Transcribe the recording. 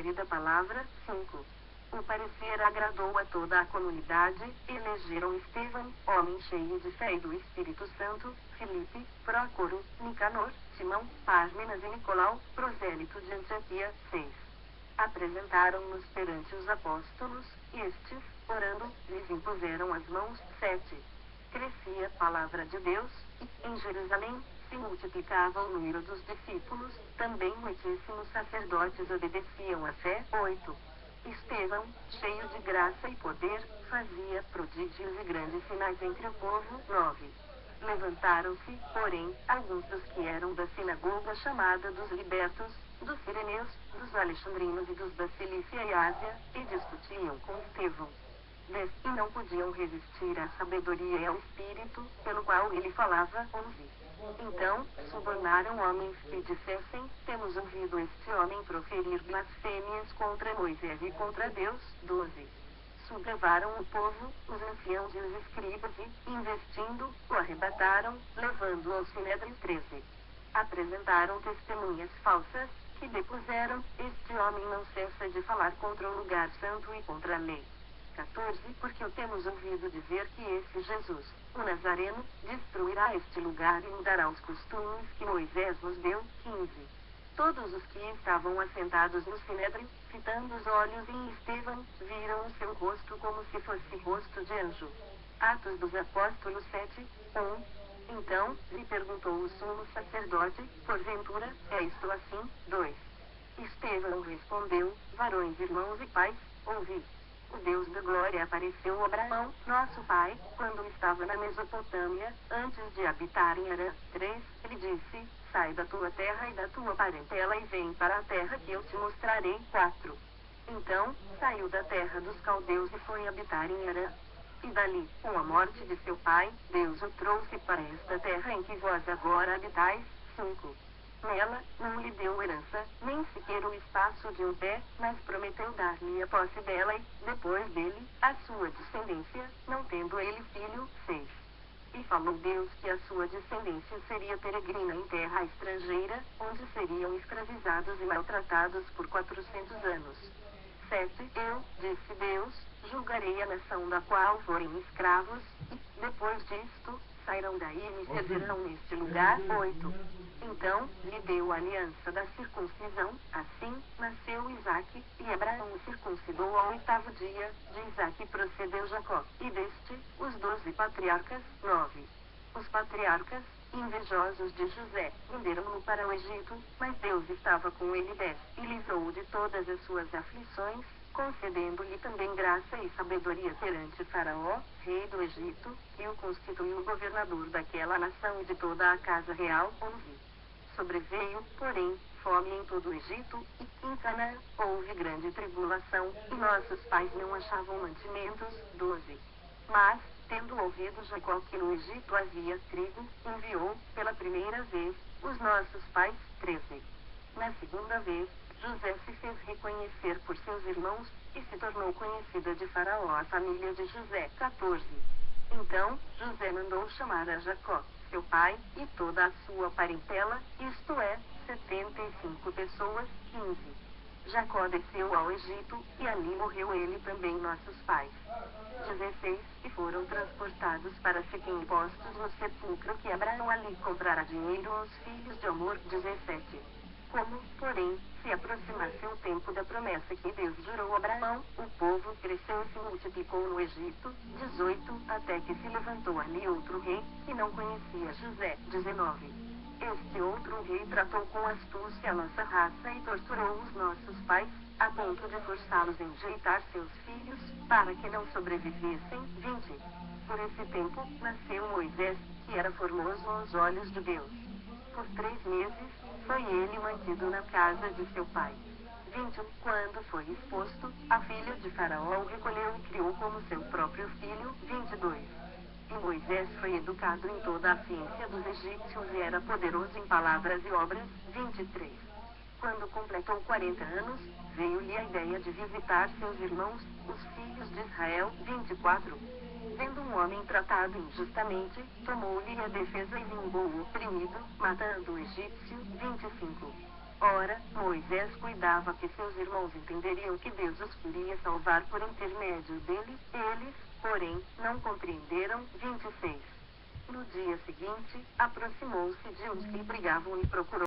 confere da palavra. 5. O parecer agradou a toda a comunidade, elegeram Estevão, homem cheio de fé e do Espírito Santo, Filipe, Prócoro, Nicanor, Simão, Pármenas e Nicolau, prosélito de Antioquia. 6. Apresentaram-nos perante os apóstolos, e estes, orando, lhes impuseram as mãos. 7. Crescia a palavra de Deus, e, em Jerusalém, se multiplicava o número dos discípulos, também muitíssimos sacerdotes obedeciam à fé. 8. Estevão, cheio de graça e poder, fazia prodígios e grandes sinais entre o povo. 9. Levantaram-se, porém, alguns dos que eram da sinagoga chamada dos libertos, dos sireneus, dos alexandrinos e dos da Cilícia e Ásia, e discutiam com Estevão. 10. E não podiam resistir à sabedoria e ao espírito, pelo qual ele falava. 11. Então, subornaram homens que dissessem: temos ouvido este homem proferir blasfêmias contra Moisés e contra Deus. 12. Sublevaram o povo, os anciãos e os escribas e, investindo, o arrebataram, levando-o ao sinédrio. 13. Apresentaram testemunhas falsas, que depuseram: este homem não cessa de falar contra o lugar santo e contra a lei. 14. Porque o temos ouvido dizer que esse Jesus, o Nazareno, destruirá este lugar e mudará os costumes que Moisés nos deu. 15. Todos os que estavam assentados no sinédrio, fitando os olhos em Estevão, viram o seu rosto como se fosse rosto de anjo. Atos dos Apóstolos 7, 1. Então, lhe perguntou o sumo sacerdote: porventura, é isto assim? 2. Estevão respondeu: varões, irmãos e pais, ouvi. O Deus da glória apareceu a Abraão, nosso pai, quando estava na Mesopotâmia, antes de habitar em Harã. 3. Ele disse: sai da tua terra e da tua parentela e vem para a terra que eu te mostrarei. 4. Então, saiu da terra dos caldeus e foi habitar em Harã. E dali, com a morte de seu pai, Deus o trouxe para esta terra em que vós agora habitais. 5. Nela, não lhe deu herança, nem sequer o espaço de um pé, mas prometeu dar-lhe a posse dela e, depois dele, a sua descendência, não tendo ele filho. 6. E falou Deus que a sua descendência seria peregrina em terra estrangeira, onde seriam escravizados e maltratados por 400 anos. 7. Eu, disse Deus, julgarei a nação da qual forem escravos, e, depois disto, sairão daí e me servirão neste lugar. 8. Então, lhe deu a aliança da circuncisão, assim, nasceu Isaque, e Abraão o circuncidou ao 8º dia, de Isaque procedeu Jacó, e deste, os 12 patriarcas. 9. Os patriarcas, invejosos de José, venderam-no para o Egito, mas Deus estava com ele. 10. E livrou-o de todas as suas aflições, concedendo-lhe também graça e sabedoria perante Faraó, rei do Egito, e o constituiu governador daquela nação e de toda a casa real. 11. Sobreveio, porém, fome em todo o Egito, e em Canaã houve grande tribulação, e nossos pais não achavam mantimentos. 12. Mas, tendo ouvido Jacó que no Egito havia trigo, enviou, pela primeira vez, os nossos pais. 13. Na segunda vez, José se fez reconhecer por seus irmãos, e se tornou conhecida de Faraó a família de José. 14. Então, José mandou chamar a Jacó, seu pai, e toda a sua parentela, isto é, 75 pessoas. 15. Jacó desceu ao Egito, e ali morreu ele também nossos pais. 16. E foram transportados para Siquém postos no sepulcro que Abraão ali comprara dinheiro aos filhos de Amor. 17. Como, porém, se aproximasse o tempo da promessa que Deus jurou a Abraão, o povo cresceu e se multiplicou no Egito. 18. Até que se levantou ali outro rei, que não conhecia José. 19. Este outro rei tratou com astúcia a nossa raça e torturou os nossos pais, a ponto de forçá-los a enjeitar seus filhos, para que não sobrevivessem. 20. Por esse tempo, nasceu Moisés, que era formoso aos olhos de Deus. Por 3 meses, foi ele mantido na casa de seu pai. 21. Quando foi exposto, a filha de Faraó o recolheu e criou como seu próprio filho. 22. E Moisés foi educado em toda a ciência dos egípcios e era poderoso em palavras e obras. 23. Quando completou 40 anos, veio-lhe a ideia de visitar seus irmãos, os filhos de Israel. 24. Vendo um homem tratado injustamente, tomou-lhe a defesa e vingou o oprimido, matando o egípcio. 25. Ora, Moisés cuidava que seus irmãos entenderiam que Deus os queria salvar por intermédio dele, eles, porém, não compreenderam. 26. No dia seguinte, aproximou-se de uns que brigavam e procurou